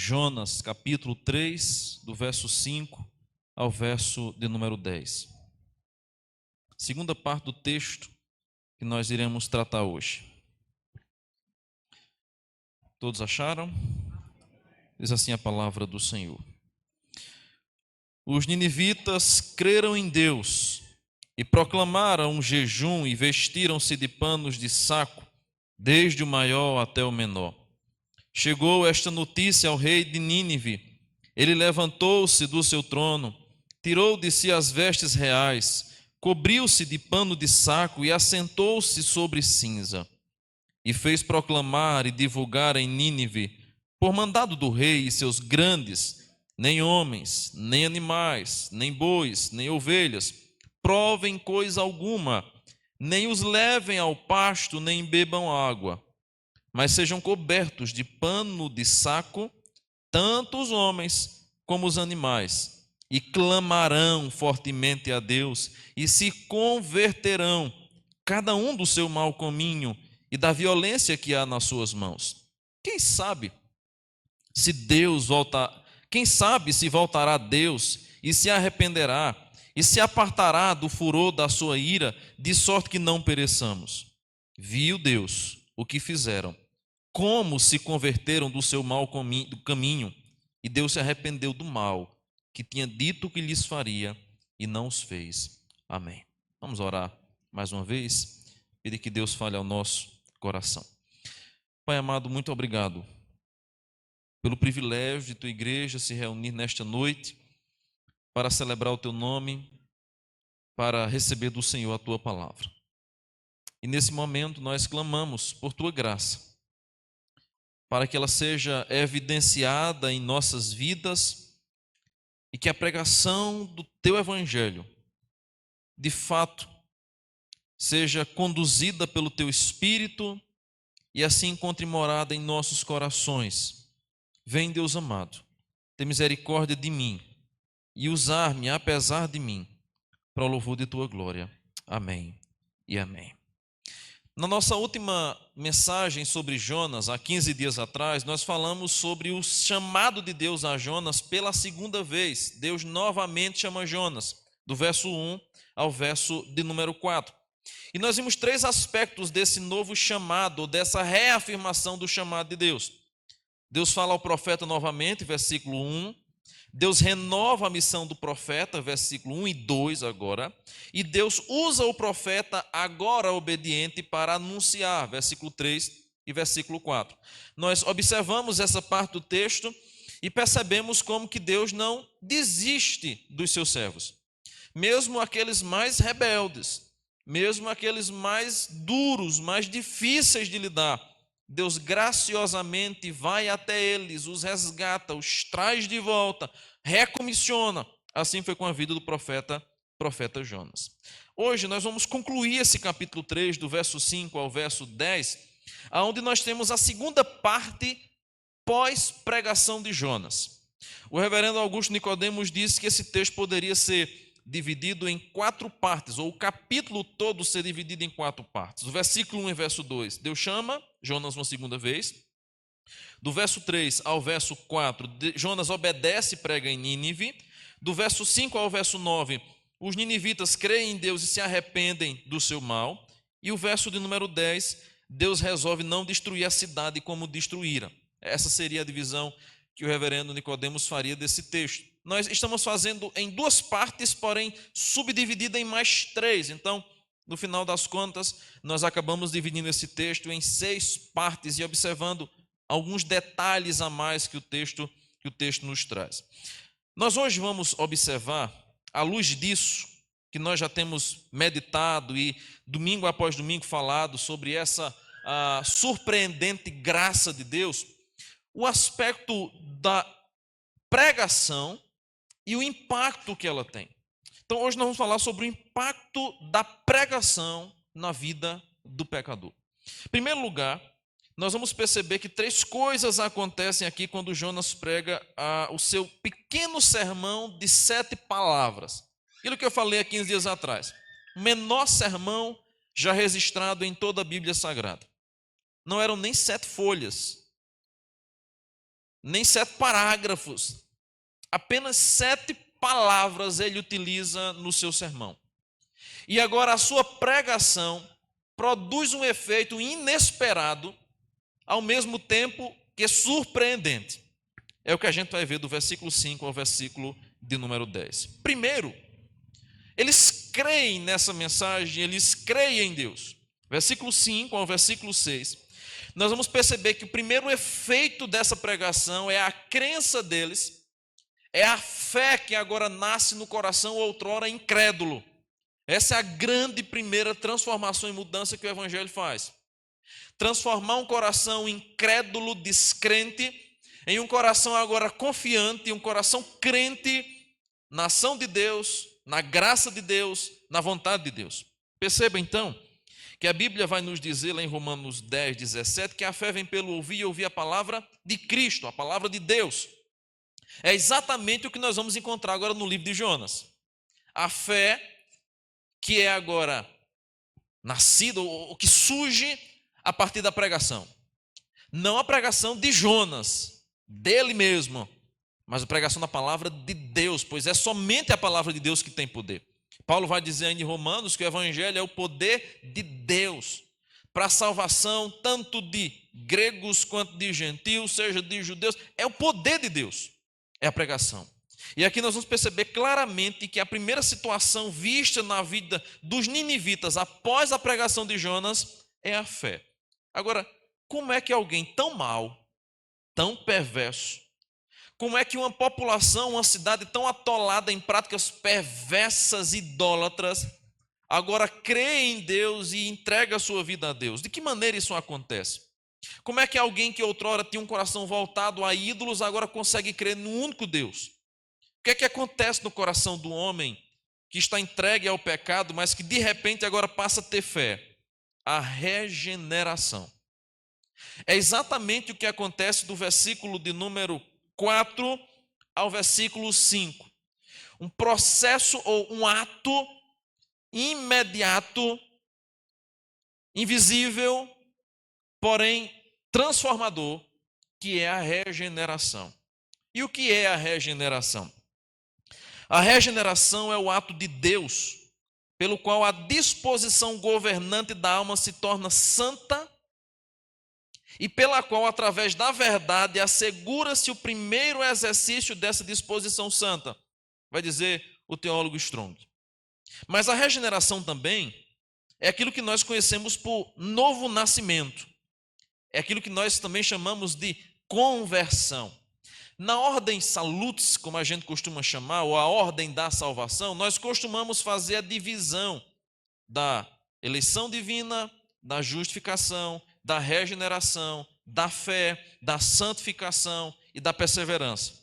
Jonas, capítulo 3, do verso 5 ao verso de número 10. Segunda parte do texto que nós iremos tratar hoje. Todos acharam? Diz assim a palavra do Senhor. Os ninivitas creram em Deus e proclamaram um jejum e vestiram-se de panos de saco, desde o maior até o menor. Chegou esta notícia ao rei de Nínive. Ele levantou-se do seu trono, tirou de si as vestes reais, cobriu-se de pano de saco e assentou-se sobre cinza. E fez proclamar e divulgar em Nínive, por mandado do rei e seus grandes, nem homens, nem animais, nem bois, nem ovelhas, provem coisa alguma, nem os levem ao pasto, nem bebam água, mas sejam cobertos de pano de saco, tanto os homens como os animais, e clamarão fortemente a Deus, e se converterão, cada um do seu mau caminho e da violência que há nas suas mãos. Quem sabe se voltará a Deus e se arrependerá, e se apartará do furor da sua ira, de sorte que não pereçamos. Viu Deus o que fizeram, como se converteram do seu mau caminho, e Deus se arrependeu do mal que tinha dito que lhes faria e não os fez. Amém. Vamos orar mais uma vez, pedir que Deus fale ao nosso coração. Pai amado, muito obrigado pelo privilégio de tua igreja se reunir nesta noite para celebrar o teu nome, para receber do Senhor a tua palavra. E nesse momento nós clamamos por tua graça, para que ela seja evidenciada em nossas vidas e que a pregação do teu evangelho, de fato, seja conduzida pelo teu Espírito e assim encontre morada em nossos corações. Vem, Deus amado, ter misericórdia de mim e usar-me, apesar de mim, para o louvor de tua glória. Amém e amém. Na nossa última mensagem sobre Jonas, há 15 dias atrás, nós falamos sobre o chamado de Deus a Jonas pela segunda vez. Deus novamente chama Jonas, do verso 1 ao verso de número 4. E nós vimos três aspectos desse novo chamado, ou dessa reafirmação do chamado de Deus. Deus fala ao profeta novamente, versículo 1. Deus renova a missão do profeta, versículo 1 e 2 agora. E Deus usa o profeta agora obediente para anunciar, versículo 3 e versículo 4. Nós observamos essa parte do texto e percebemos como que Deus não desiste dos seus servos. Mesmo aqueles mais rebeldes, mesmo aqueles mais duros, mais difíceis de lidar, Deus graciosamente vai até eles, os resgata, os traz de volta, recomissiona. Assim foi com a vida do profeta Jonas. Hoje nós vamos concluir esse capítulo 3, do verso 5 ao verso 10, onde nós temos a segunda parte pós-pregação de Jonas. O reverendo Augusto Nicodemos disse que esse texto poderia ser dividido em 4 partes, ou o capítulo todo ser dividido em 4 partes. Do versículo 1 e verso 2, Deus chama Jonas uma segunda vez. Do verso 3 ao verso 4, Jonas obedece e prega em Nínive. Do verso 5 ao verso 9, os ninivitas creem em Deus e se arrependem do seu mal. E o verso de número 10, Deus resolve não destruir a cidade como destruíra. Essa seria a divisão que o reverendo Nicodemos faria desse texto. Nós estamos fazendo em 2 partes, porém subdividida em mais 3. Então, no final das contas, nós acabamos dividindo esse texto em 6 partes e observando alguns detalhes a mais que o texto nos traz. Nós hoje vamos observar, à luz disso, que nós já temos meditado e domingo após domingo falado sobre essa surpreendente graça de Deus, o aspecto da pregação e o impacto que ela tem. Então hoje nós vamos falar sobre o impacto da pregação na vida do pecador. Em primeiro lugar, nós vamos perceber que 3 coisas acontecem aqui quando Jonas prega o seu pequeno sermão de 7 palavras. Aquilo que eu falei há 15 dias atrás. O menor sermão já registrado em toda a Bíblia Sagrada. Não eram nem 7 folhas. nem 7 parágrafos. Apenas 7 palavras ele utiliza no seu sermão. E agora a sua pregação produz um efeito inesperado, ao mesmo tempo que surpreendente. É o que a gente vai ver do versículo 5 ao versículo de número 10. Primeiro, eles creem nessa mensagem, eles creem em Deus. Versículo 5 ao versículo 6, nós vamos perceber que o primeiro efeito dessa pregação é a crença deles, é a fé que agora nasce no coração outrora incrédulo. Essa é a grande primeira transformação e mudança que o Evangelho faz. Transformar um coração incrédulo, descrente, em um coração agora confiante, um coração crente na ação de Deus, na graça de Deus, na vontade de Deus. Perceba então que a Bíblia vai nos dizer lá em Romanos 10, 17, que a fé vem pelo ouvir e ouvir a palavra de Cristo, a palavra de Deus. É exatamente o que nós vamos encontrar agora no livro de Jonas. A fé que é agora nascida, ou que surge a partir da pregação. Não a pregação de Jonas, dele mesmo, mas a pregação da palavra de Deus, pois é somente a palavra de Deus que tem poder. Paulo vai dizer ainda em Romanos que o Evangelho é o poder de Deus para a salvação tanto de gregos quanto de gentios, seja de judeus. É o poder de Deus, é a pregação. E aqui nós vamos perceber claramente que a primeira situação vista na vida dos ninivitas após a pregação de Jonas é a fé. Agora, como é que alguém tão mau, tão perverso, como é que uma população, uma cidade tão atolada em práticas perversas, idólatras, agora crê em Deus e entrega a sua vida a Deus? De que maneira isso acontece? Como é que alguém que outrora tinha um coração voltado a ídolos agora consegue crer no único Deus? O que é que acontece no coração do homem que está entregue ao pecado, mas que de repente agora passa a ter fé? A regeneração. É exatamente o que acontece do versículo de número 4 ao versículo 5. Um processo ou um ato imediato, invisível, porém transformador, que é a regeneração. E o que é a regeneração? A regeneração é o ato de Deus, pelo qual a disposição governante da alma se torna santa e pela qual, através da verdade, assegura-se o primeiro exercício dessa disposição santa, vai dizer o teólogo Strong. Mas a regeneração também é aquilo que nós conhecemos por novo nascimento, é aquilo que nós também chamamos de conversão. Na ordem salutis, como a gente costuma chamar, ou a ordem da salvação, nós costumamos fazer a divisão da eleição divina, da justificação, da regeneração, da fé, da santificação e da perseverança.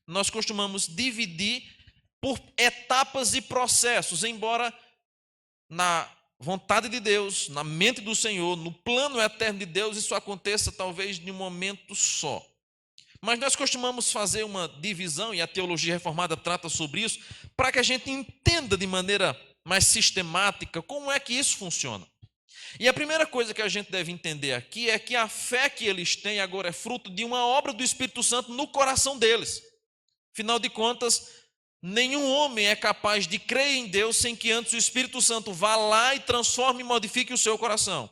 Nós costumamos dividir por etapas e processos, embora na vontade de Deus, na mente do Senhor, no plano eterno de Deus, isso aconteça talvez de um momento só. Mas nós costumamos fazer uma divisão, e a teologia reformada trata sobre isso, para que a gente entenda de maneira mais sistemática como é que isso funciona. E a primeira coisa que a gente deve entender aqui é que a fé que eles têm agora é fruto de uma obra do Espírito Santo no coração deles. Afinal de contas, nenhum homem é capaz de crer em Deus sem que antes o Espírito Santo vá lá e transforme e modifique o seu coração.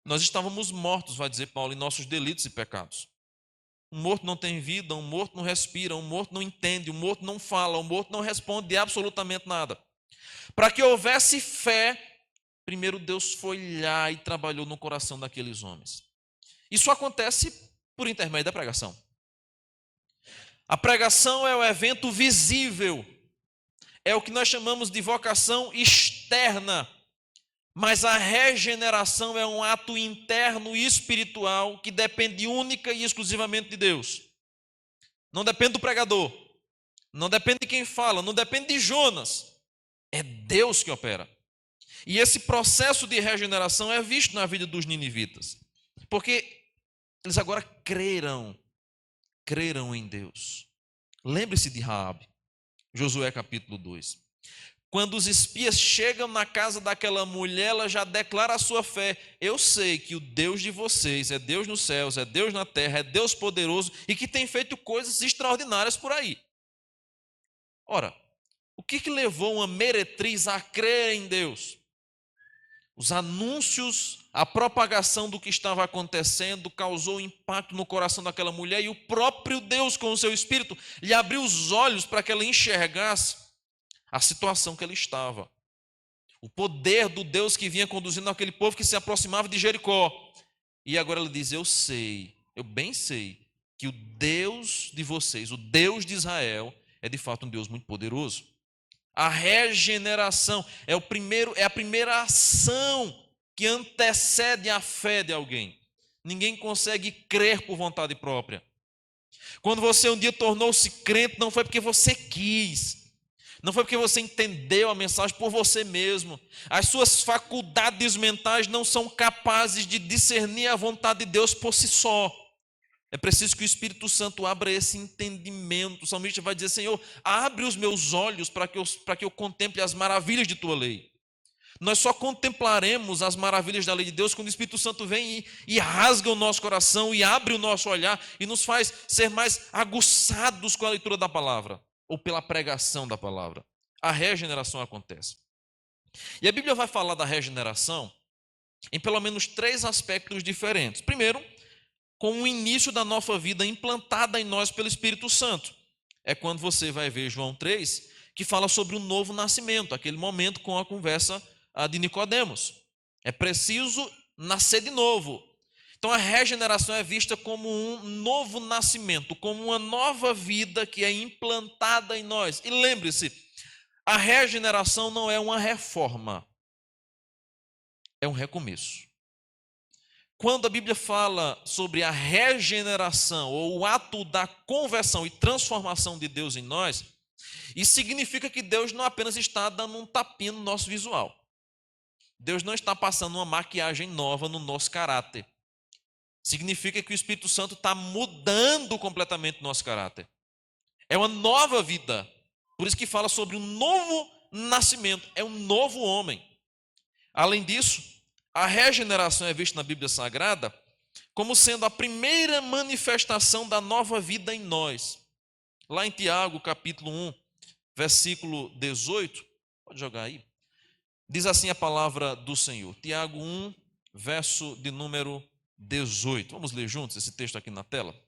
Nós estávamos mortos, vai dizer Paulo, em nossos delitos e pecados. Um morto não tem vida, um morto não respira, um morto não entende, um morto não fala, um morto não responde de absolutamente nada. Para que houvesse fé, primeiro Deus foi lá e trabalhou no coração daqueles homens. Isso acontece por intermédio da pregação. A pregação é o evento visível, é o que nós chamamos de vocação externa, mas a regeneração é um ato interno e espiritual que depende única e exclusivamente de Deus. Não depende do pregador, não depende de quem fala, não depende de Jonas, é Deus que opera. E esse processo de regeneração é visto na vida dos ninivitas, porque eles agora creram em Deus. Lembre-se de Raabe, Josué capítulo 2. Quando os espias chegam na casa daquela mulher, ela já declara a sua fé. Eu sei que o Deus de vocês é Deus nos céus, é Deus na terra, é Deus poderoso e que tem feito coisas extraordinárias por aí. Ora, o que levou uma meretriz a crer em Deus? Os anúncios, a propagação do que estava acontecendo causou impacto no coração daquela mulher e o próprio Deus, com o seu Espírito, lhe abriu os olhos para que ela enxergasse a situação que ela estava. O poder do Deus que vinha conduzindo aquele povo que se aproximava de Jericó. E agora ela diz: eu sei, eu bem sei, que o Deus de vocês, o Deus de Israel, é de fato um Deus muito poderoso. A regeneração é a primeira ação que antecede a fé de alguém. Ninguém consegue crer por vontade própria. Quando você um dia tornou-se crente, não foi porque você quis, não foi porque você entendeu a mensagem por você mesmo. As suas faculdades mentais não são capazes de discernir a vontade de Deus por si só. É preciso que o Espírito Santo abra esse entendimento. O salmista vai dizer: Senhor, abre os meus olhos para que eu contemple as maravilhas de tua lei. Nós só contemplaremos as maravilhas da lei de Deus quando o Espírito Santo vem e rasga o nosso coração e abre o nosso olhar e nos faz ser mais aguçados com a leitura da palavra ou pela pregação da palavra. A regeneração acontece. E a Bíblia vai falar da regeneração em pelo menos 3 aspectos diferentes. Primeiro, com o início da nova vida implantada em nós pelo Espírito Santo. É quando você vai ver João 3, que fala sobre o novo nascimento, aquele momento com a conversa de Nicodemos. É preciso nascer de novo. Então a regeneração é vista como um novo nascimento, como uma nova vida que é implantada em nós. E lembre-se, a regeneração não é uma reforma, é um recomeço. Quando a Bíblia fala sobre a regeneração ou o ato da conversão e transformação de Deus em nós, isso significa que Deus não apenas está dando um tapinha no nosso visual. Deus não está passando uma maquiagem nova no nosso caráter. Significa que o Espírito Santo está mudando completamente o nosso caráter. É uma nova vida. Por isso que fala sobre um novo nascimento. É um novo homem. Além disso, a regeneração é vista na Bíblia Sagrada como sendo a primeira manifestação da nova vida em nós. Lá em Tiago, capítulo 1, versículo 18, pode jogar aí, diz assim a palavra do Senhor. Tiago 1, verso de número 18. Vamos ler juntos esse texto aqui na tela?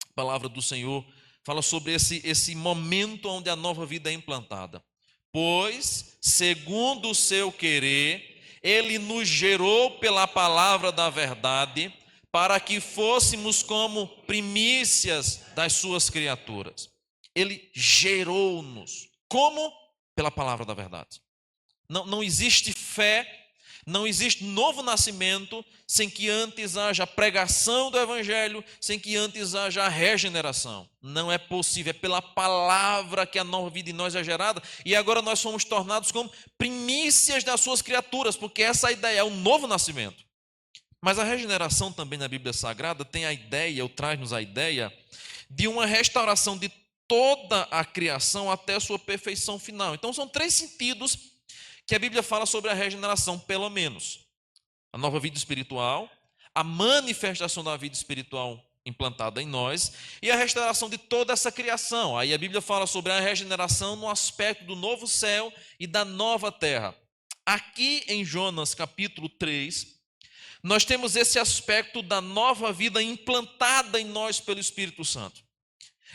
A palavra do Senhor fala sobre esse momento onde a nova vida é implantada. Pois, segundo o seu querer, Ele nos gerou pela palavra da verdade, para que fôssemos como primícias das suas criaturas. Ele gerou-nos. Como? Pela palavra da verdade. Não existe fé, não existe novo nascimento sem que antes haja a pregação do Evangelho, sem que antes haja a regeneração. Não é possível, é pela palavra que a nova vida em nós é gerada, e agora nós somos tornados como primícias das suas criaturas, porque essa é a ideia, é um novo nascimento. Mas a regeneração também na Bíblia Sagrada tem a ideia, ou traz-nos a ideia, de uma restauração de toda a criação até a sua perfeição final. Então são 3 sentidos que a Bíblia fala sobre a regeneração, pelo menos. A nova vida espiritual, a manifestação da vida espiritual implantada em nós e a restauração de toda essa criação. Aí a Bíblia fala sobre a regeneração no aspecto do novo céu e da nova terra. Aqui em Jonas capítulo 3, nós temos esse aspecto da nova vida implantada em nós pelo Espírito Santo.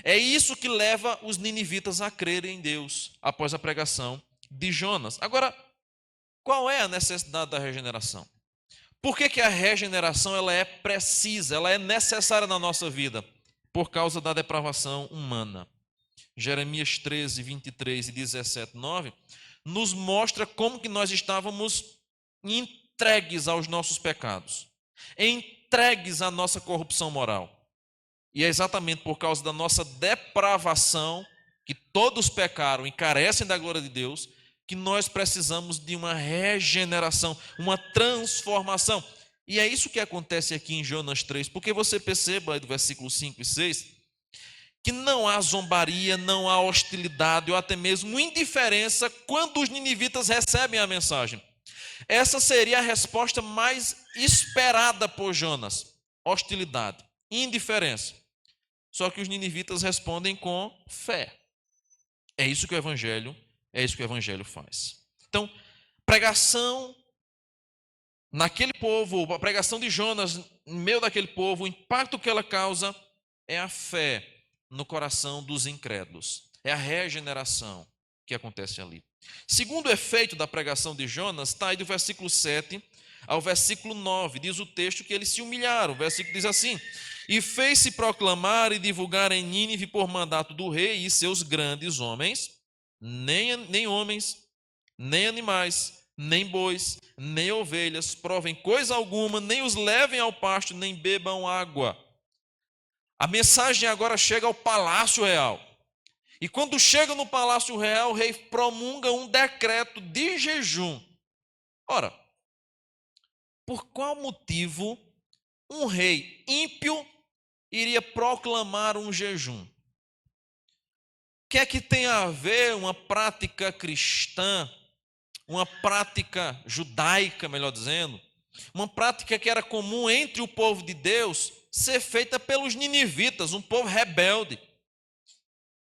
É isso que leva os ninivitas a crerem em Deus após a pregação de Jonas. Agora, qual é a necessidade da regeneração? Por que a regeneração ela é precisa, ela é necessária na nossa vida? Por causa da depravação humana. Jeremias 13, 23 e 17, 9, nos mostra como que nós estávamos entregues aos nossos pecados, entregues à nossa corrupção moral. E é exatamente por causa da nossa depravação, que todos pecaram e carecem da glória de Deus, que nós precisamos de uma regeneração, uma transformação. E é isso que acontece aqui em Jonas 3, porque você perceba aí do versículo 5 e 6, que não há zombaria, não há hostilidade ou até mesmo indiferença quando os ninivitas recebem a mensagem. Essa seria a resposta mais esperada por Jonas: hostilidade, indiferença. Só que os ninivitas respondem com fé. É isso que o evangelho faz. Então, pregação naquele povo, a pregação de Jonas no meio daquele povo, o impacto que ela causa é a fé no coração dos incrédulos. É a regeneração que acontece ali. Segundo efeito da pregação de Jonas, está aí do versículo 7 ao versículo 9. Diz o texto que eles se humilharam. O versículo diz assim: e fez-se proclamar e divulgar em Nínive por mandato do rei e seus grandes homens, nem homens, nem animais, nem bois, nem ovelhas, provem coisa alguma, nem os levem ao pasto, nem bebam água. A mensagem agora chega ao palácio real. E quando chega no palácio real, o rei promulga um decreto de jejum. Ora, por qual motivo um rei ímpio iria proclamar um jejum? O que é que tem a ver uma prática cristã, uma prática judaica, melhor dizendo, uma prática que era comum entre o povo de Deus, ser feita pelos ninivitas, um povo rebelde?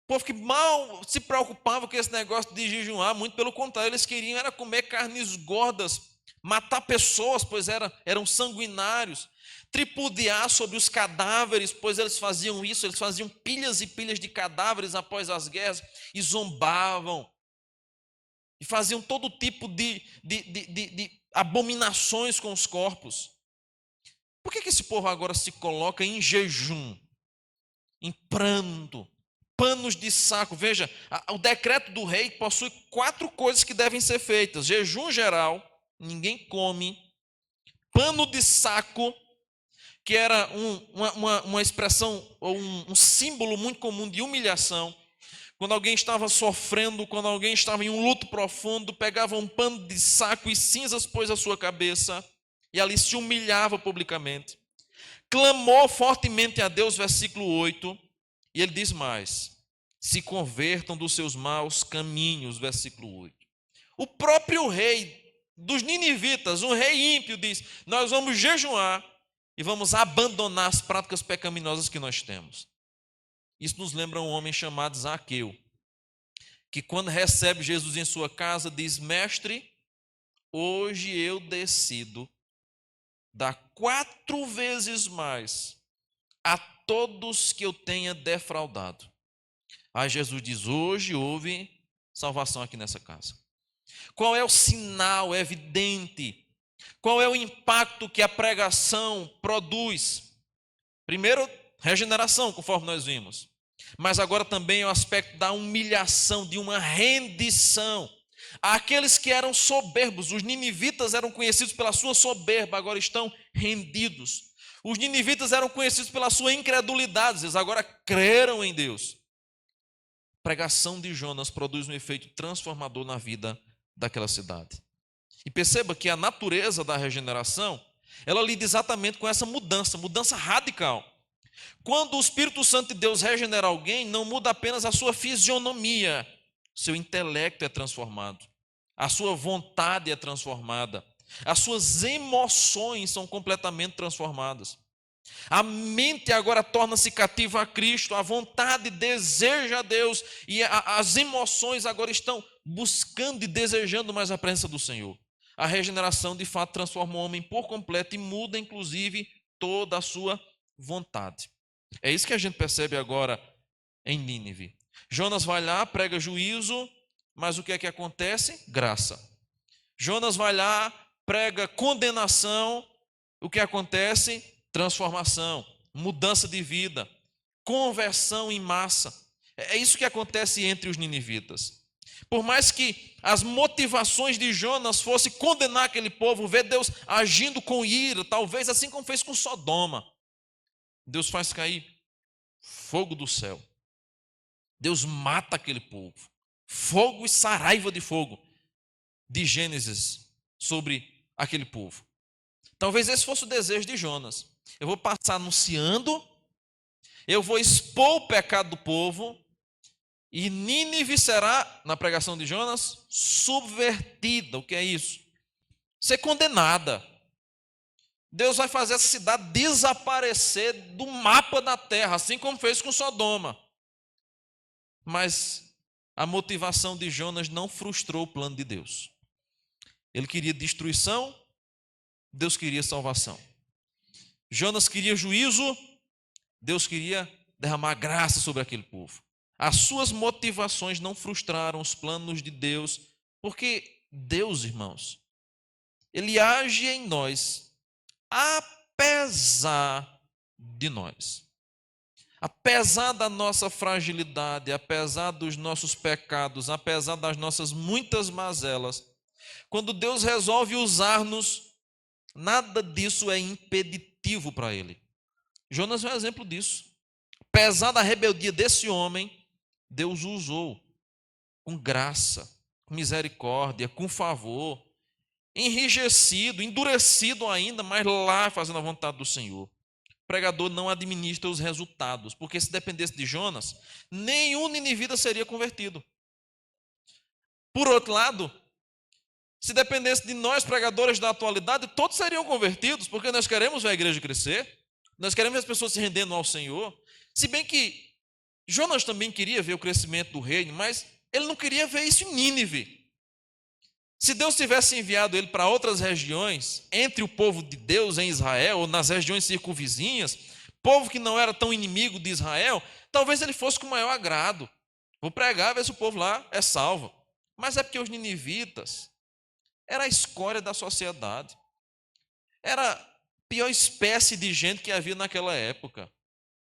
Povo que mal se preocupava com esse negócio de jejuar, muito pelo contrário, eles queriam era comer carnes gordas, matar pessoas, pois eram sanguinários, tripudiar sobre os cadáveres, pois eles faziam isso, eles faziam pilhas e pilhas de cadáveres após as guerras e zombavam, e faziam todo tipo de abominações com os corpos. Por que esse povo agora se coloca em jejum, em pranto, panos de saco? Veja, o decreto do rei possui 4 coisas que devem ser feitas: jejum geral, ninguém come; pano de saco, que era uma expressão ou um símbolo muito comum de humilhação. Quando alguém estava sofrendo, quando alguém estava em um luto profundo, pegava um pano de saco e cinzas pôs à sua cabeça e ali se humilhava publicamente. Clamou fortemente a Deus, versículo 8, e ele diz mais: se convertam dos seus maus caminhos, versículo 8. O próprio rei dos ninivitas, um rei ímpio, diz: nós vamos jejuar e vamos abandonar as práticas pecaminosas que nós temos. Isso nos lembra um homem chamado Zaqueu, que quando recebe Jesus em sua casa, diz: mestre, hoje eu decido dar 4 vezes mais a todos que eu tenha defraudado. Aí Jesus diz: hoje houve salvação aqui nessa casa. Qual é o sinal evidente? Qual é o impacto que a pregação produz? Primeiro, regeneração, conforme nós vimos. Mas agora também é o aspecto da humilhação, de uma rendição. Aqueles que eram soberbos, os ninivitas eram conhecidos pela sua soberba, agora estão rendidos. Os ninivitas eram conhecidos pela sua incredulidade, eles agora creram em Deus. A pregação de Jonas produz um efeito transformador na vida daquela cidade. E perceba que a natureza da regeneração, ela lida exatamente com essa mudança radical. Quando o Espírito Santo de Deus regenera alguém, não muda apenas a sua fisionomia, seu intelecto é transformado, a sua vontade é transformada, as suas emoções são completamente transformadas. A mente agora torna-se cativa a Cristo, a vontade deseja a Deus e as emoções agora estão buscando e desejando mais a presença do Senhor. A regeneração de fato transforma o homem por completo e muda inclusive toda a sua vontade. É isso que a gente percebe agora em Nínive. Jonas vai lá, prega juízo, mas o que é que acontece? Graça. Jonas vai lá, prega condenação, o que acontece? Transformação, mudança de vida, conversão em massa. É isso que acontece entre os ninivitas. Por mais que as motivações de Jonas fossem condenar aquele povo, ver Deus agindo com ira, talvez assim como fez com Sodoma, Deus faz cair fogo do céu. Deus mata aquele povo. Fogo e saraiva de fogo de Gênesis sobre aquele povo. Talvez esse fosse o desejo de Jonas. Eu vou passar anunciando, eu vou expor o pecado do povo, e Nínive será, na pregação de Jonas, subvertida. O que é isso? Ser condenada. Deus vai fazer essa cidade desaparecer do mapa da terra, assim como fez com Sodoma. Mas a motivação de Jonas não frustrou o plano de Deus. Ele queria destruição, Deus queria salvação. Jonas queria juízo, Deus queria derramar graça sobre aquele povo. As suas motivações não frustraram os planos de Deus, porque Deus, irmãos, Ele age em nós, apesar de nós. Apesar da nossa fragilidade, apesar dos nossos pecados, apesar das nossas muitas mazelas, quando Deus resolve usar-nos, nada disso é impeditivo para Ele. Jonas é um exemplo disso. Apesar da rebeldia desse homem, Deus o usou com graça, com misericórdia, com favor, enrijecido, endurecido ainda, mas lá fazendo a vontade do Senhor. O pregador não administra os resultados, porque se dependesse de Jonas, nenhum ninivita seria convertido. Por outro lado, se dependesse de nós, pregadores da atualidade, todos seriam convertidos, porque nós queremos ver a igreja crescer, nós queremos as pessoas se rendendo ao Senhor. Se bem que Jonas também queria ver o crescimento do reino, mas ele não queria ver isso em Nínive. Se Deus tivesse enviado ele para outras regiões, entre o povo de Deus em Israel, ou nas regiões circunvizinhas, povo que não era tão inimigo de Israel, talvez ele fosse com maior agrado. Vou pregar, ver se o povo lá é salvo. Mas é porque os ninivitas era a escória da sociedade. Era a pior espécie de gente que havia naquela época.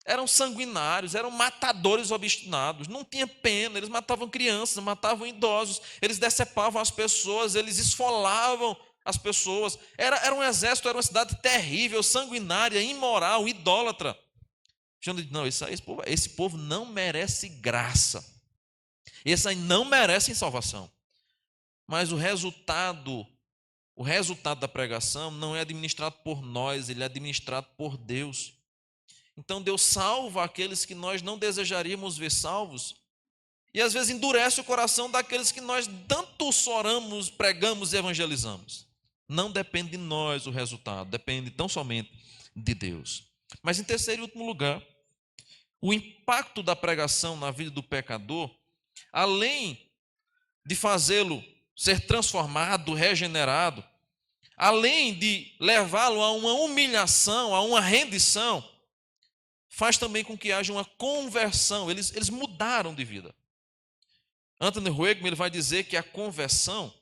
Eram sanguinários, eram matadores obstinados, não tinha pena, eles matavam crianças, matavam idosos, eles decepavam as pessoas, eles esfolavam as pessoas. Era um exército, era uma cidade terrível, sanguinária, imoral, idólatra. Jonas disse, não, esse povo não merece graça. Esses aí não merecem salvação. Mas o resultado da pregação não é administrado por nós, ele é administrado por Deus. Então Deus salva aqueles que nós não desejaríamos ver salvos. E às vezes endurece o coração daqueles que nós tanto oramos, pregamos e evangelizamos. Não depende de nós o resultado, depende tão somente de Deus. Mas em terceiro e último lugar, o impacto da pregação na vida do pecador, além de fazê-lo ser transformado, regenerado, além de levá-lo a uma humilhação, a uma rendição, faz também com que haja uma conversão. Eles mudaram de vida. Anthony Hoegman ele vai dizer que a conversão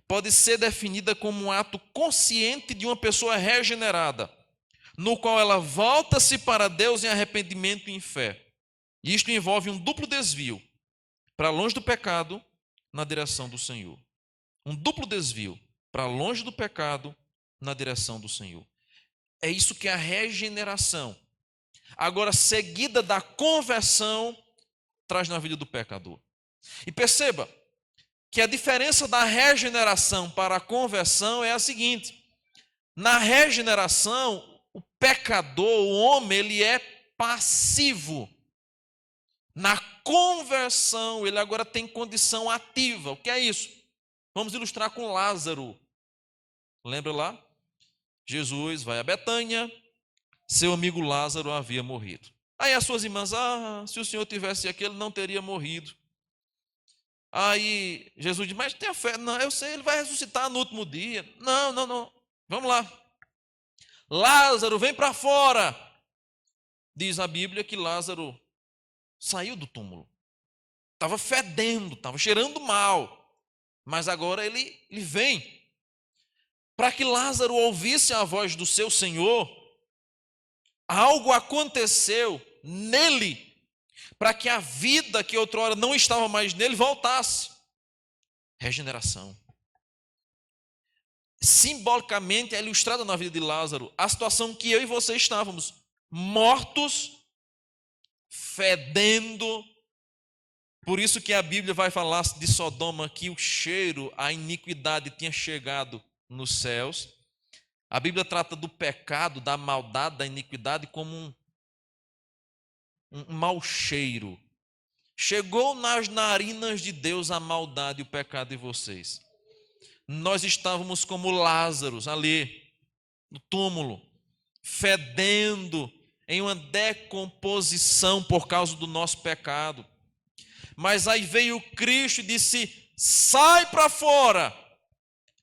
pode ser definida como um ato consciente de uma pessoa regenerada, no qual ela volta-se para Deus em arrependimento e em fé. E isto envolve um duplo desvio, para longe do pecado, na direção do Senhor. Um duplo desvio, para longe do pecado, na direção do Senhor. É isso que é a regeneração. Agora, seguida da conversão, traz na vida do pecador. E perceba que a diferença da regeneração para a conversão é a seguinte: na regeneração, o pecador, o homem, ele é passivo. Na conversão, ele agora tem condição ativa. O que é isso? Vamos ilustrar com Lázaro. Lembra lá? Jesus vai a Betânia, seu amigo Lázaro havia morrido. Aí as suas irmãs, se o Senhor tivesse aqui, ele não teria morrido. Aí Jesus diz, mas tenha fé. Não, eu sei, ele vai ressuscitar no último dia. Não. Vamos lá. Lázaro, vem para fora. Diz a Bíblia que Lázaro saiu do túmulo. Estava fedendo, estava cheirando mal. Mas agora ele vem. Para que Lázaro ouvisse a voz do seu Senhor, algo aconteceu nele, para que a vida que outrora não estava mais nele voltasse. Regeneração. Simbolicamente é ilustrada na vida de Lázaro a situação que eu e você estávamos, mortos, fedendo. Por isso que a Bíblia vai falar de Sodoma que o cheiro, a iniquidade tinha chegado nos céus. A Bíblia trata do pecado, da maldade, da iniquidade como um mau cheiro. Chegou nas narinas de Deus a maldade e o pecado de vocês. Nós estávamos como Lázaro ali, no túmulo, fedendo em uma decomposição por causa do nosso pecado. Mas aí veio Cristo e disse: sai para fora,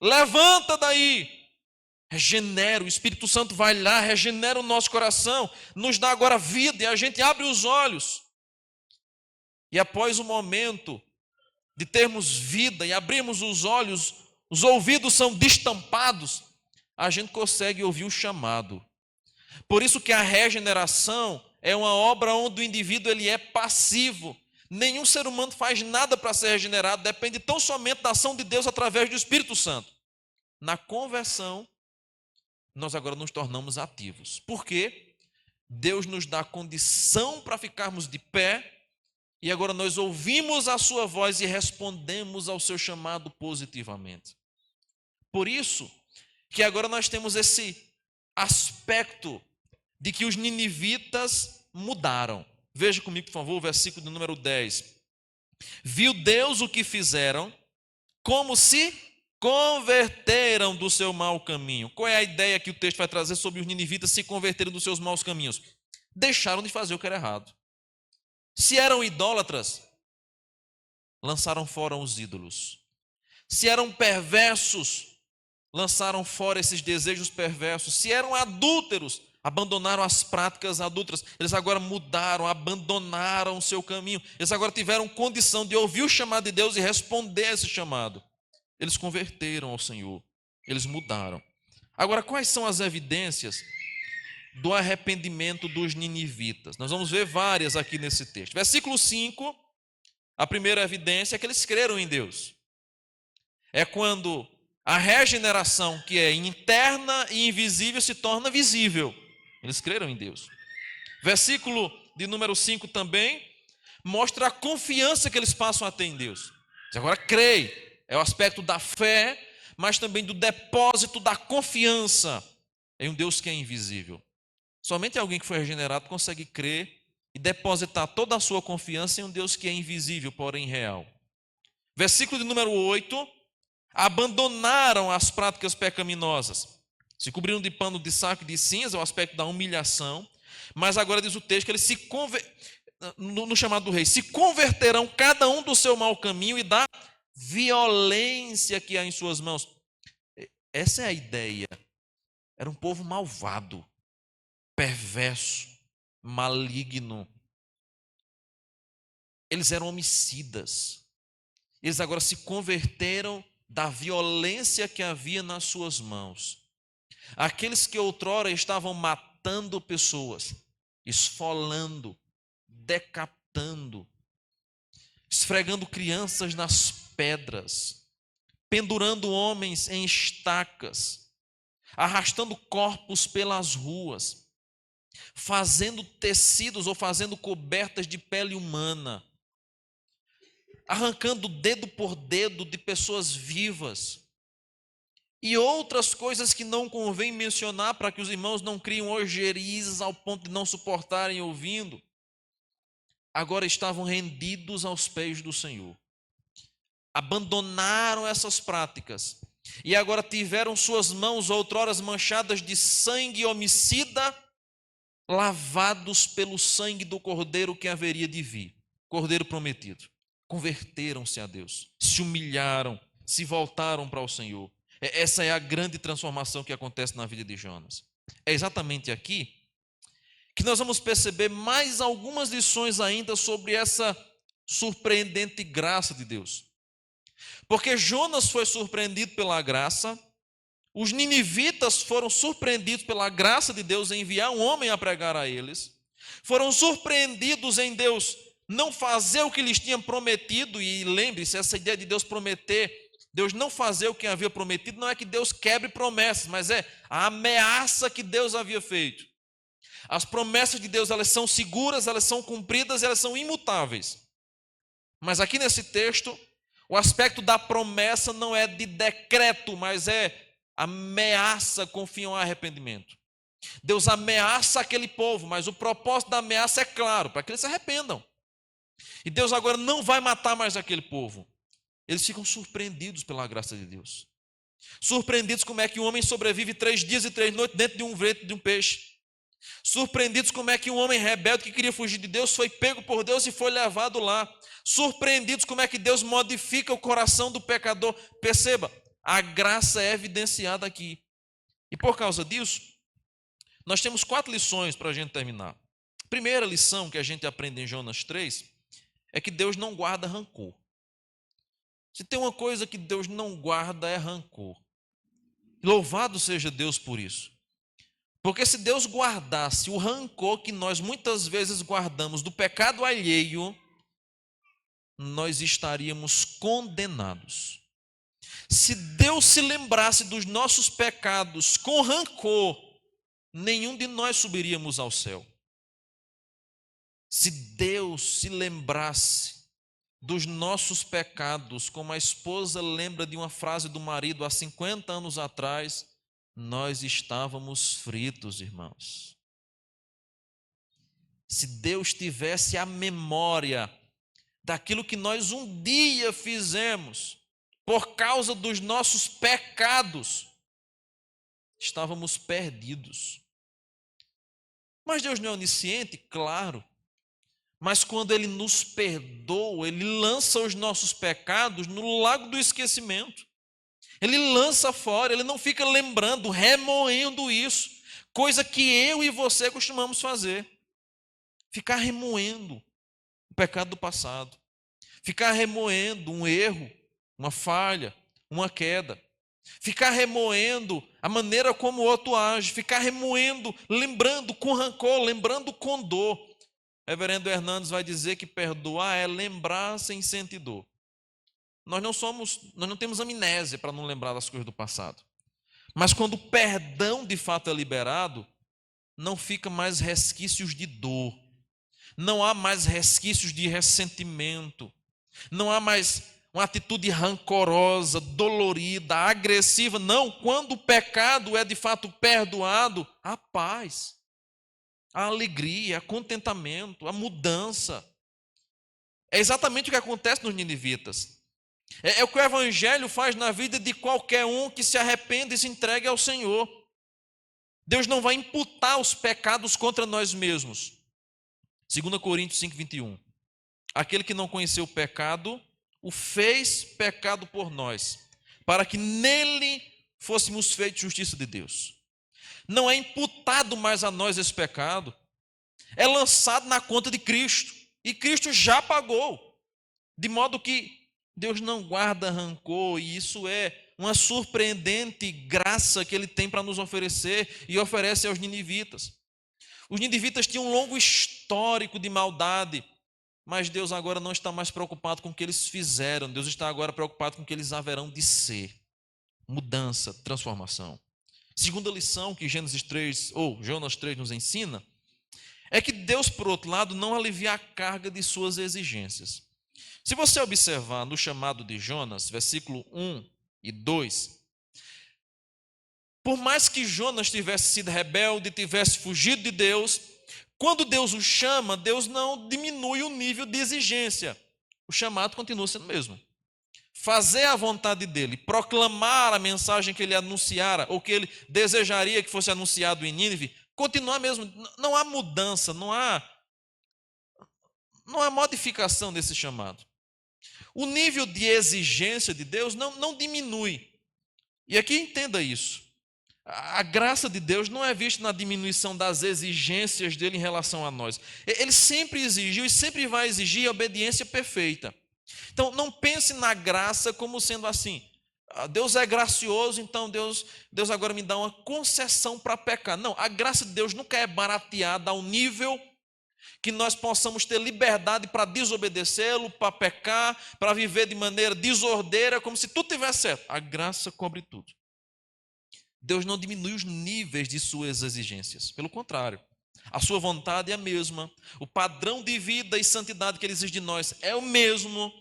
levanta daí, regenera, o Espírito Santo vai lá, regenera o nosso coração, nos dá agora vida, e a gente abre os olhos. E após o momento de termos vida e abrirmos os olhos, os ouvidos são destampados, a gente consegue ouvir o chamado. Por isso que a regeneração é uma obra onde o indivíduo ele é passivo. Nenhum ser humano faz nada para ser regenerado, depende tão somente da ação de Deus através do Espírito Santo. Na conversão, nós agora nos tornamos ativos. Por quê? Deus nos dá condição para ficarmos de pé, e agora nós ouvimos a sua voz e respondemos ao seu chamado positivamente. Por isso que agora nós temos esse aspecto de que os ninivitas mudaram. Veja comigo, por favor, o versículo de número 10. Viu Deus o que fizeram, como se converteram do seu mau caminho. Qual é a ideia que o texto vai trazer sobre os ninivitas se converterem dos seus maus caminhos? Deixaram de fazer o que era errado. Se eram idólatras, lançaram fora os ídolos. Se eram perversos, lançaram fora esses desejos perversos. Se eram adúlteros, abandonaram as práticas adúlteras. Eles agora mudaram, abandonaram o seu caminho. Eles agora tiveram condição de ouvir o chamado de Deus e responder a esse chamado. Eles converteram ao Senhor. Eles mudaram. Agora, quais são as evidências do arrependimento dos ninivitas? Nós vamos ver várias aqui nesse texto. Versículo 5, a primeira evidência é que eles creram em Deus. É quando a regeneração, que é interna e invisível, se torna visível. Eles creram em Deus. Versículo de número 5 também mostra a confiança que eles passam a ter em Deus. Eles agora creem. É o aspecto da fé, mas também do depósito da confiança em um Deus que é invisível. Somente alguém que foi regenerado consegue crer e depositar toda a sua confiança em um Deus que é invisível, porém real. Versículo de número 8. Abandonaram as práticas pecaminosas. Se cobriram de pano de saco e de cinza, é o aspecto da humilhação. Mas agora diz o texto que eles no chamado do rei, se converterão cada um do seu mau caminho e da violência que há em suas mãos. Essa é a ideia. Era um povo malvado, perverso, maligno. Eles eram homicidas. Eles agora se converteram da violência que havia nas suas mãos. Aqueles que outrora estavam matando pessoas, esfolando, decapitando, esfregando crianças nas pedras, pendurando homens em estacas, arrastando corpos pelas ruas, fazendo tecidos ou fazendo cobertas de pele humana, arrancando dedo por dedo de pessoas vivas, e outras coisas que não convém mencionar para que os irmãos não criem ojerias ao ponto de não suportarem ouvindo. Agora estavam rendidos aos pés do Senhor. Abandonaram essas práticas e agora tiveram suas mãos outrora manchadas de sangue homicida, lavados pelo sangue do Cordeiro que haveria de vir, Cordeiro prometido. Converteram-se a Deus, se humilharam, se voltaram para o Senhor. Essa é a grande transformação que acontece na vida de Jonas. É exatamente aqui que nós vamos perceber mais algumas lições ainda sobre essa surpreendente graça de Deus. Porque Jonas foi surpreendido pela graça, os ninivitas foram surpreendidos pela graça de Deus em enviar um homem a pregar a eles, foram surpreendidos em Deus não fazer o que lhes tinha prometido. E lembre-se, essa ideia de Deus prometer, Deus não fazer o que havia prometido, não é que Deus quebre promessas, mas é a ameaça que Deus havia feito. As promessas de Deus, elas são seguras, elas são cumpridas, elas são imutáveis. Mas aqui nesse texto, o aspecto da promessa não é de decreto, mas é ameaça com fim ao arrependimento. Deus ameaça aquele povo, mas o propósito da ameaça é claro, para que eles se arrependam. E Deus agora não vai matar mais aquele povo. Eles ficam surpreendidos pela graça de Deus. Surpreendidos como é que um homem sobrevive 3 dias e 3 noites dentro de um ventre de um peixe. Surpreendidos como é que um homem rebelde que queria fugir de Deus foi pego por Deus e foi levado lá. Surpreendidos como é que Deus modifica o coração do pecador. Perceba, a graça é evidenciada aqui. E por causa disso, nós temos 4 lições para a gente terminar. A primeira lição que a gente aprende em Jonas 3 é que Deus não guarda rancor. Se tem uma coisa que Deus não guarda é rancor. Louvado seja Deus por isso. Porque se Deus guardasse o rancor que nós muitas vezes guardamos do pecado alheio, nós estaríamos condenados. Se Deus se lembrasse dos nossos pecados com rancor, nenhum de nós subiríamos ao céu. Se Deus se lembrasse dos nossos pecados, como a esposa lembra de uma frase do marido há 50 anos atrás, nós estávamos fritos, irmãos. Se Deus tivesse a memória daquilo que nós um dia fizemos, por causa dos nossos pecados, estávamos perdidos. Mas Deus não é onisciente? Claro. Mas quando Ele nos perdoa, Ele lança os nossos pecados no lago do esquecimento. Ele lança fora, Ele não fica lembrando, remoendo isso. Coisa que eu e você costumamos fazer. Ficar remoendo o pecado do passado. Ficar remoendo um erro, uma falha, uma queda. Ficar remoendo a maneira como o outro age. Ficar remoendo, lembrando com rancor, lembrando com dor. Reverendo Hernandes vai dizer que perdoar é lembrar sem sentir dor. Nós não temos amnésia para não lembrar das coisas do passado. Mas quando o perdão de fato é liberado, não fica mais resquícios de dor. Não há mais resquícios de ressentimento. Não há mais uma atitude rancorosa, dolorida, agressiva. Não, quando o pecado é de fato perdoado, há paz. A alegria, a contentamento, a mudança. É exatamente o que acontece nos ninivitas. É o que o Evangelho faz na vida de qualquer um que se arrepende e se entregue ao Senhor. Deus não vai imputar os pecados contra nós mesmos. 2 Coríntios 5:21. Aquele que não conheceu o pecado, o fez pecado por nós, para que nele fôssemos feitos justiça de Deus. Não é imputado mais a nós esse pecado, é lançado na conta de Cristo, e Cristo já pagou, de modo que Deus não guarda rancor, e isso é uma surpreendente graça que Ele tem para nos oferecer, e oferece aos ninivitas. Os ninivitas tinham um longo histórico de maldade, mas Deus agora não está mais preocupado com o que eles fizeram, Deus está agora preocupado com o que eles haverão de ser. Mudança, transformação. Segunda lição que Gênesis 3, ou Jonas 3 nos ensina, é que Deus, por outro lado, não alivia a carga de suas exigências. Se você observar no chamado de Jonas, versículo 1 e 2, por mais que Jonas tivesse sido rebelde, tivesse fugido de Deus, quando Deus o chama, Deus não diminui o nível de exigência. O chamado continua sendo o mesmo. Fazer a vontade dele, proclamar a mensagem que ele anunciara, ou que ele desejaria que fosse anunciado em Nínive, continua mesmo. Não há mudança, não há modificação desse chamado. O nível de exigência de Deus não diminui. E aqui entenda isso. A graça de Deus não é vista na diminuição das exigências dele em relação a nós. Ele sempre exigiu e sempre vai exigir a obediência perfeita. Então, não pense na graça como sendo assim. Deus é gracioso, então Deus agora me dá uma concessão para pecar. Não, a graça de Deus nunca é barateada ao nível que nós possamos ter liberdade para desobedecê-lo, para pecar, para viver de maneira desordeira, como se tudo tivesse certo. A graça cobre tudo. Deus não diminui os níveis de suas exigências. Pelo contrário, a sua vontade é a mesma. O padrão de vida e santidade que Ele exige de nós é o mesmo.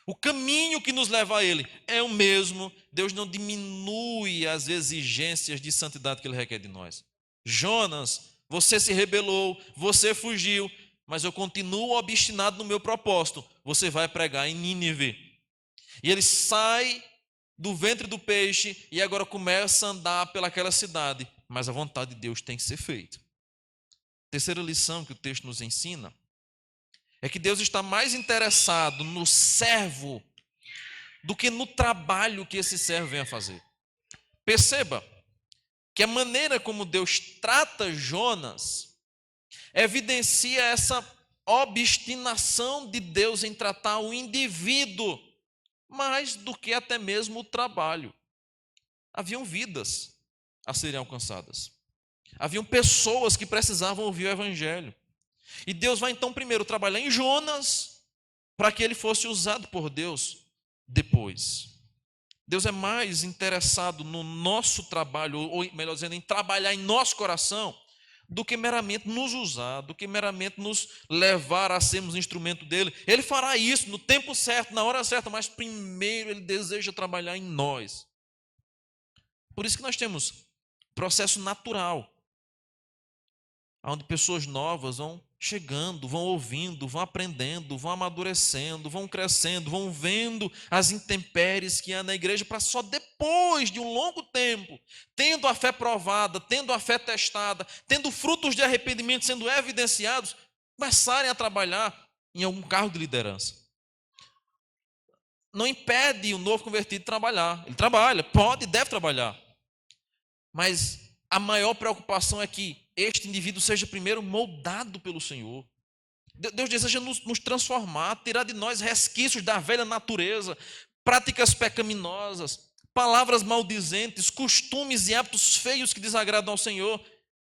O caminho que nos leva a Ele é o mesmo. Deus não diminui as exigências de santidade que Ele requer de nós. Jonas, você se rebelou, você fugiu, mas eu continuo obstinado no meu propósito. Você vai pregar em Nínive. E ele sai do ventre do peixe e agora começa a andar pelaquela cidade. Mas a vontade de Deus tem que ser feita. Terceira lição que o texto nos ensina é que Deus está mais interessado no servo do que no trabalho que esse servo vem a fazer. Perceba que a maneira como Deus trata Jonas evidencia essa obstinação de Deus em tratar o indivíduo mais do que até mesmo o trabalho. Haviam vidas a serem alcançadas. Haviam pessoas que precisavam ouvir o evangelho. E Deus vai então primeiro trabalhar em Jonas para que ele fosse usado por Deus depois. Deus é mais interessado no nosso trabalho, ou melhor dizendo, em trabalhar em nosso coração, do que meramente nos usar, do que meramente nos levar a sermos instrumento dele. Ele fará isso no tempo certo, na hora certa, mas primeiro ele deseja trabalhar em nós. Por isso que nós temos processo natural, onde pessoas novas vão chegando, vão ouvindo, vão aprendendo, vão amadurecendo, vão crescendo, vão vendo as intempéries que há na igreja, para só depois de um longo tempo, tendo a fé provada, tendo a fé testada, tendo frutos de arrependimento sendo evidenciados, começarem a trabalhar em algum cargo de liderança. Não impede o novo convertido de trabalhar. Ele trabalha, pode e deve trabalhar. Mas a maior preocupação é que este indivíduo seja primeiro moldado pelo Senhor. Deus deseja nos transformar, tirar de nós resquícios da velha natureza, práticas pecaminosas, palavras maldizentes, costumes e hábitos feios que desagradam ao Senhor.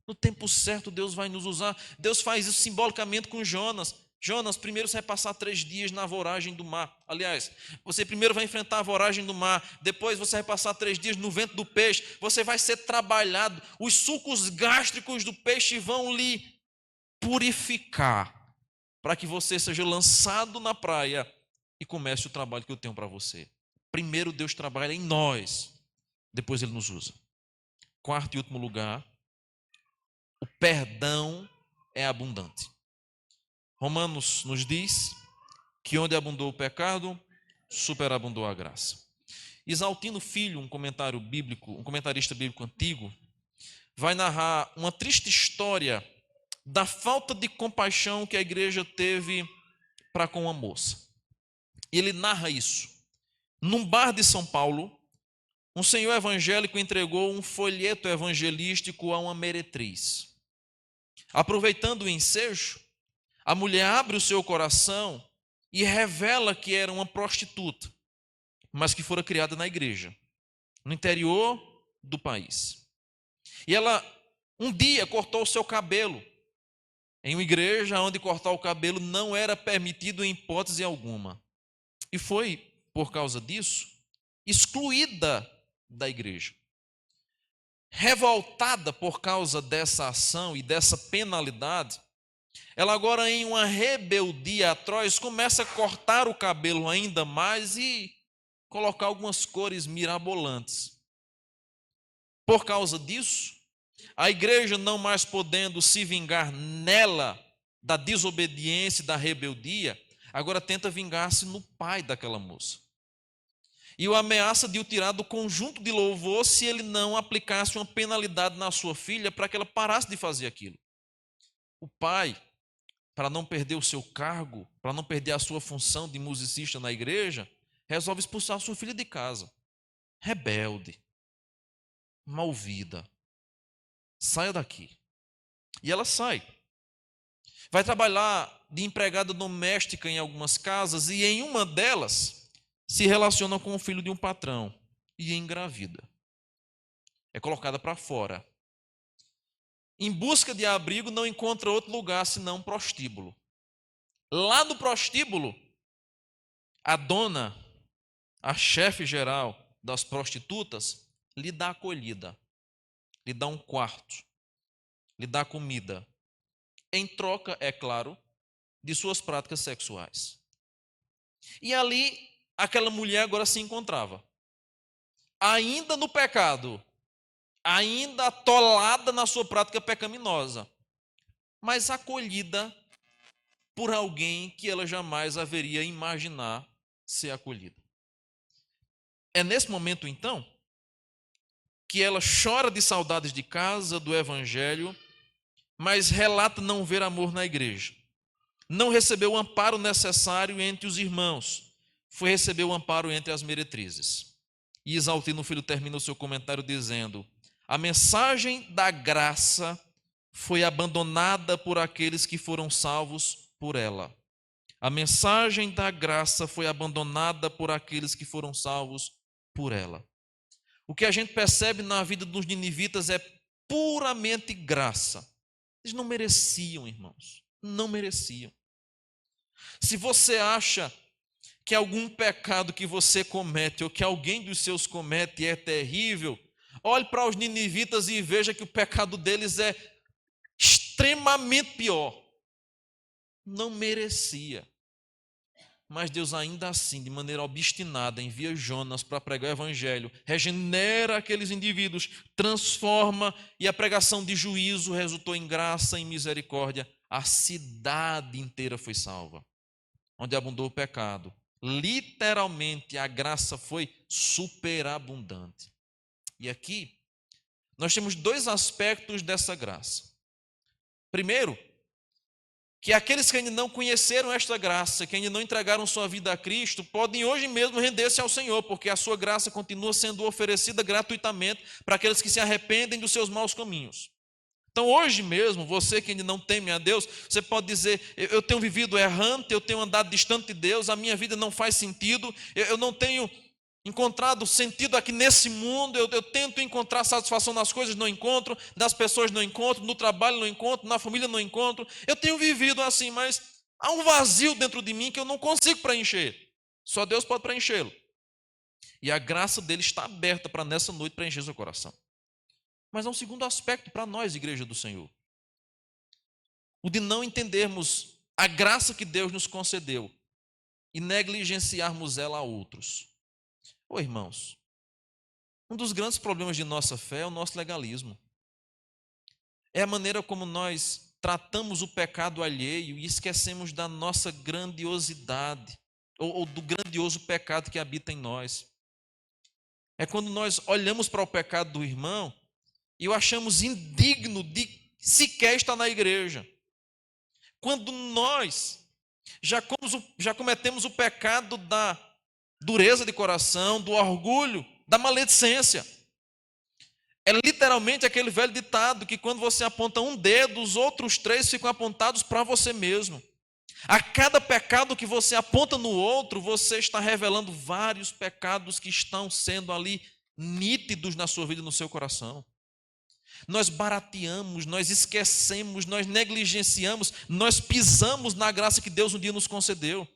No tempo certo, Deus vai nos usar. Deus faz isso simbolicamente com Jonas. Jonas, primeiro você vai passar 3 dias na voragem do mar. Aliás, você primeiro vai enfrentar a voragem do mar, depois você vai passar 3 dias no ventre do peixe, você vai ser trabalhado, os sucos gástricos do peixe vão lhe purificar, para que você seja lançado na praia e comece o trabalho que eu tenho para você. Primeiro Deus trabalha em nós, depois Ele nos usa. Quarto e último lugar, o perdão é abundante. Romanos nos diz que onde abundou o pecado, superabundou a graça. Isaltino Filho, um comentarista bíblico antigo, vai narrar uma triste história da falta de compaixão que a igreja teve para com uma moça. Ele narra isso. Num bar de São Paulo, um senhor evangélico entregou um folheto evangelístico a uma meretriz. Aproveitando o ensejo, a mulher abre o seu coração e revela que era uma prostituta, mas que fora criada na igreja, no interior do país. E ela um dia cortou o seu cabelo em uma igreja onde cortar o cabelo não era permitido em hipótese alguma. E foi, por causa disso, excluída da igreja. Revoltada por causa dessa ação e dessa penalidade, ela agora, em uma rebeldia atroz, começa a cortar o cabelo ainda mais e colocar algumas cores mirabolantes. Por causa disso, a igreja, não mais podendo se vingar nela da desobediência e da rebeldia, agora tenta vingar-se no pai daquela moça. E o ameaça de o tirar do conjunto de louvor se ele não aplicasse uma penalidade na sua filha para que ela parasse de fazer aquilo. O pai, para não perder o seu cargo, para não perder a sua função de musicista na igreja, resolve expulsar a sua filha de casa. Rebelde, malvida. Saia daqui. E ela sai. Vai trabalhar de empregada doméstica em algumas casas e em uma delas se relaciona com o filho de um patrão e engravida. É colocada para fora. Em busca de abrigo, não encontra outro lugar senão um prostíbulo. Lá no prostíbulo, a dona, a chefe geral das prostitutas, lhe dá acolhida, lhe dá um quarto, lhe dá comida, em troca, é claro, de suas práticas sexuais. E ali, aquela mulher agora se encontrava, ainda no pecado, ainda atolada na sua prática pecaminosa, mas acolhida por alguém que ela jamais haveria imaginar ser acolhida. É nesse momento, então, que ela chora de saudades de casa, do evangelho, mas relata não ver amor na igreja. Não recebeu o amparo necessário entre os irmãos, foi receber o amparo entre as meretrizes. E Isaltino Filho termina o seu comentário dizendo: a mensagem da graça foi abandonada por aqueles que foram salvos por ela. A mensagem da graça foi abandonada por aqueles que foram salvos por ela. O que a gente percebe na vida dos ninivitas é puramente graça. Eles não mereciam, irmãos, não mereciam. Se você acha que algum pecado que você comete ou que alguém dos seus comete é terrível, olhe para os ninivitas e veja que o pecado deles é extremamente pior. Não merecia. Mas Deus ainda assim, de maneira obstinada, envia Jonas para pregar o evangelho, regenera aqueles indivíduos, transforma, e a pregação de juízo resultou em graça e misericórdia. A cidade inteira foi salva. Onde abundou o pecado, literalmente a graça foi superabundante. E aqui nós temos dois aspectos dessa graça. Primeiro, que aqueles que ainda não conheceram esta graça, que ainda não entregaram sua vida a Cristo, podem hoje mesmo render-se ao Senhor, porque a sua graça continua sendo oferecida gratuitamente para aqueles que se arrependem dos seus maus caminhos. Então hoje mesmo, você que ainda não teme a Deus, você pode dizer: eu tenho vivido errante, eu tenho andado distante de Deus, a minha vida não faz sentido, eu não tenho encontrado sentido aqui nesse mundo, eu tento encontrar satisfação nas coisas, não encontro, nas pessoas não encontro, no trabalho não encontro, na família não encontro, eu tenho vivido assim, mas há um vazio dentro de mim que eu não consigo preencher, só Deus pode preenchê-lo, e a graça dele está aberta para nessa noite preencher seu coração. Mas há um segundo aspecto para nós, igreja do Senhor, o de não entendermos a graça que Deus nos concedeu e negligenciarmos ela a outros. Ô irmãos, um dos grandes problemas de nossa fé é o nosso legalismo. É a maneira como nós tratamos o pecado alheio e esquecemos da nossa grandiosidade, ou do grandioso pecado que habita em nós. É quando nós olhamos para o pecado do irmão e o achamos indigno de sequer estar na igreja. Quando nós já cometemos o pecado da dureza de coração, do orgulho, da maledicência. É literalmente aquele velho ditado que quando você aponta um dedo, os outros 3 ficam apontados para você mesmo. A cada pecado que você aponta no outro, você está revelando vários pecados que estão sendo ali nítidos na sua vida e no seu coração. Nós barateamos, nós esquecemos, nós negligenciamos, nós pisamos na graça que Deus um dia nos concedeu.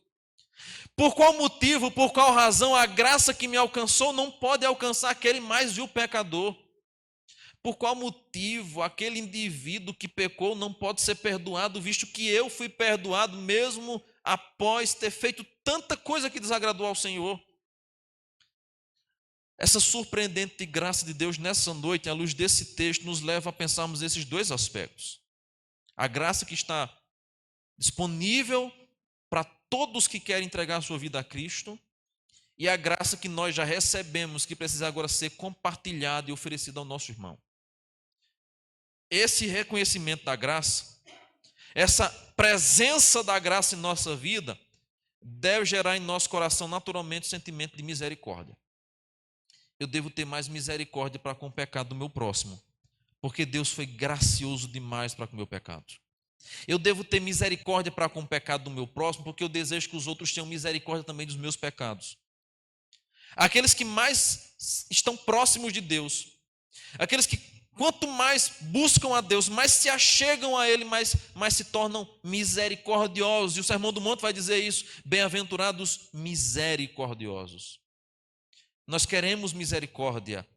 Por qual motivo, por qual razão a graça que me alcançou não pode alcançar aquele mais vil pecador? Por qual motivo aquele indivíduo que pecou não pode ser perdoado, visto que eu fui perdoado mesmo após ter feito tanta coisa que desagradou ao Senhor? Essa surpreendente graça de Deus nessa noite, à luz desse texto, nos leva a pensarmos esses dois aspectos. A graça que está disponível para todos que querem entregar a sua vida a Cristo, e a graça que nós já recebemos, que precisa agora ser compartilhada e oferecida ao nosso irmão. Esse reconhecimento da graça, essa presença da graça em nossa vida, deve gerar em nosso coração naturalmente o sentimento de misericórdia. Eu devo ter mais misericórdia para com o pecado do meu próximo, porque Deus foi gracioso demais para com o meu pecado. Eu devo ter misericórdia para com o pecado do meu próximo, porque eu desejo que os outros tenham misericórdia também dos meus pecados. Aqueles que mais estão próximos de Deus, aqueles que quanto mais buscam a Deus, mais se achegam a Ele, mais se tornam misericordiosos. E o Sermão do Monte vai dizer isso: bem-aventurados misericordiosos. Nós queremos misericórdia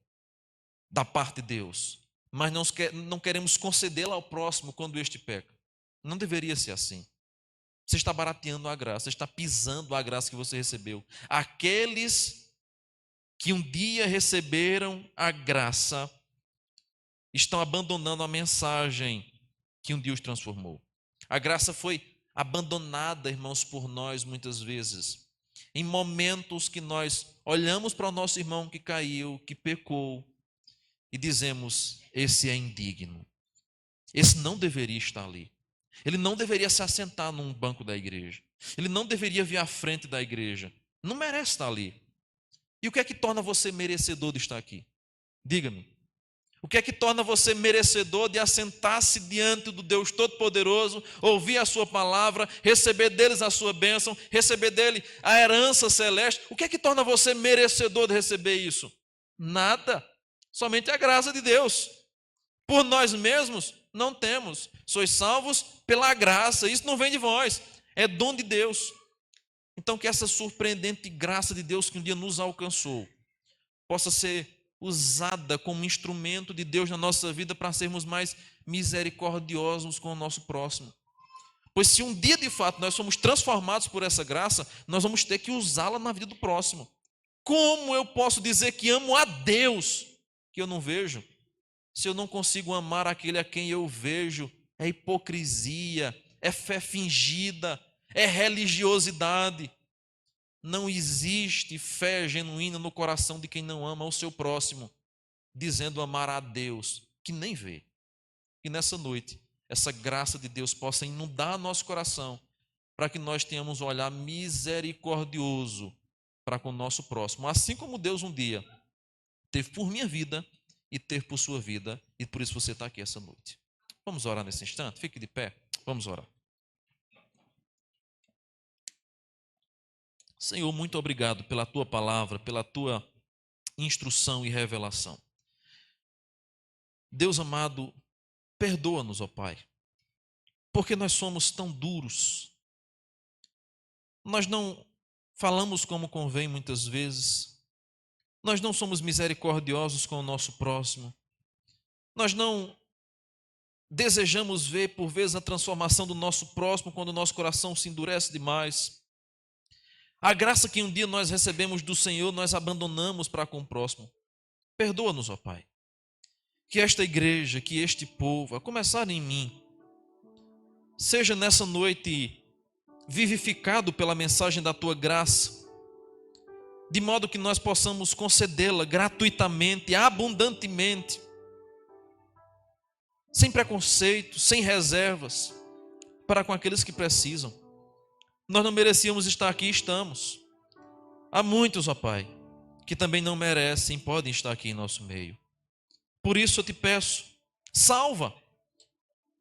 da parte de Deus, mas não queremos concedê-la ao próximo quando este peca. Não deveria ser assim. Você está barateando a graça, você está pisando a graça que você recebeu. Aqueles que um dia receberam a graça estão abandonando a mensagem que um dia os transformou. A graça foi abandonada, irmãos, por nós muitas vezes. Em momentos que nós olhamos para o nosso irmão que caiu, que pecou, e dizemos: esse é indigno. Esse não deveria estar ali. Ele não deveria se assentar num banco da igreja. Ele não deveria vir à frente da igreja. Não merece estar ali. E o que é que torna você merecedor de estar aqui? Diga-me. O que é que torna você merecedor de assentar-se diante do Deus Todo-Poderoso, ouvir a sua palavra, receber deles a sua bênção, receber dele a herança celeste? O que é que torna você merecedor de receber isso? Nada. Somente a graça de Deus. Por nós mesmos não temos. Sois salvos pela graça. Isso não vem de vós, é dom de Deus. Então que essa surpreendente graça de Deus que um dia nos alcançou possa ser usada como instrumento de Deus na nossa vida para sermos mais misericordiosos com o nosso próximo. Pois se um dia de fato nós somos transformados por essa graça, nós vamos ter que usá-la na vida do próximo. Como eu posso dizer que amo a Deus que eu não vejo, se eu não consigo amar aquele a quem eu vejo? É hipocrisia, é fé fingida, é religiosidade. Não existe fé genuína no coração de quem não ama o seu próximo, dizendo amar a Deus, que nem vê. E nessa noite, essa graça de Deus possa inundar nosso coração, para que nós tenhamos um olhar misericordioso para com o nosso próximo, assim como Deus um dia teve por minha vida e teve por sua vida, e por isso você está aqui essa noite. Vamos orar nesse instante? Fique de pé, vamos orar. Senhor, muito obrigado pela tua palavra, pela tua instrução e revelação. Deus amado, perdoa-nos, ó Pai, porque nós somos tão duros. Nós não falamos como convém muitas vezes. Nós não somos misericordiosos com o nosso próximo. Nós não desejamos ver, por vezes, a transformação do nosso próximo quando o nosso coração se endurece demais. A graça que um dia nós recebemos do Senhor, nós abandonamos para com o próximo. Perdoa-nos, ó Pai. Que esta igreja, que este povo, a começar em mim, seja nessa noite vivificado pela mensagem da Tua graça, de modo que nós possamos concedê-la gratuitamente, abundantemente, sem preconceito, sem reservas, para com aqueles que precisam. Nós não merecíamos estar aqui e estamos. Há muitos, ó Pai, que também não merecem e podem estar aqui em nosso meio. Por isso eu te peço, salva,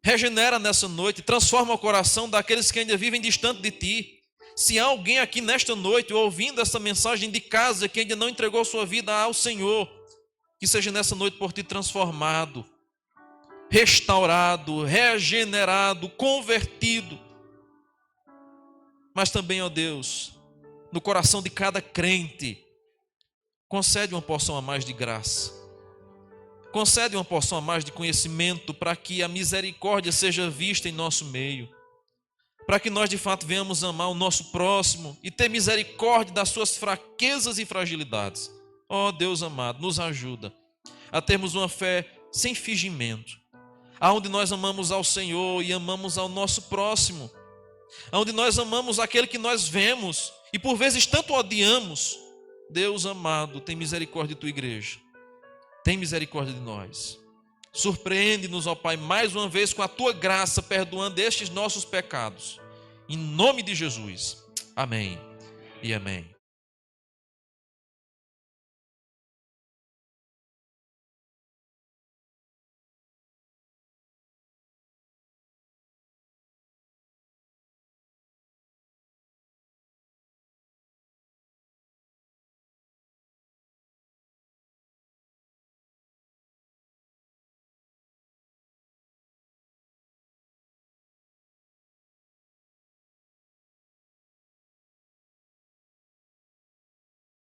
regenera nessa noite, transforma o coração daqueles que ainda vivem distante de Ti. Se há alguém aqui nesta noite, ouvindo essa mensagem de casa, que ainda não entregou sua vida ao Senhor, que seja nessa noite por Ti transformado, restaurado, regenerado, convertido. Mas também, ó Deus, no coração de cada crente, concede uma porção a mais de graça. Concede uma porção a mais de conhecimento para que a misericórdia seja vista em nosso meio. Para que nós de fato venhamos amar o nosso próximo e ter misericórdia das suas fraquezas e fragilidades. Ó Deus amado, nos ajuda a termos uma fé sem fingimento, aonde nós amamos ao Senhor e amamos ao nosso próximo, onde nós amamos aquele que nós vemos e por vezes tanto odiamos. Deus amado, tem misericórdia de tua igreja, tem misericórdia de nós. Surpreende-nos, ó Pai, mais uma vez com a tua graça, perdoando estes nossos pecados. Em nome de Jesus. Amém e amém.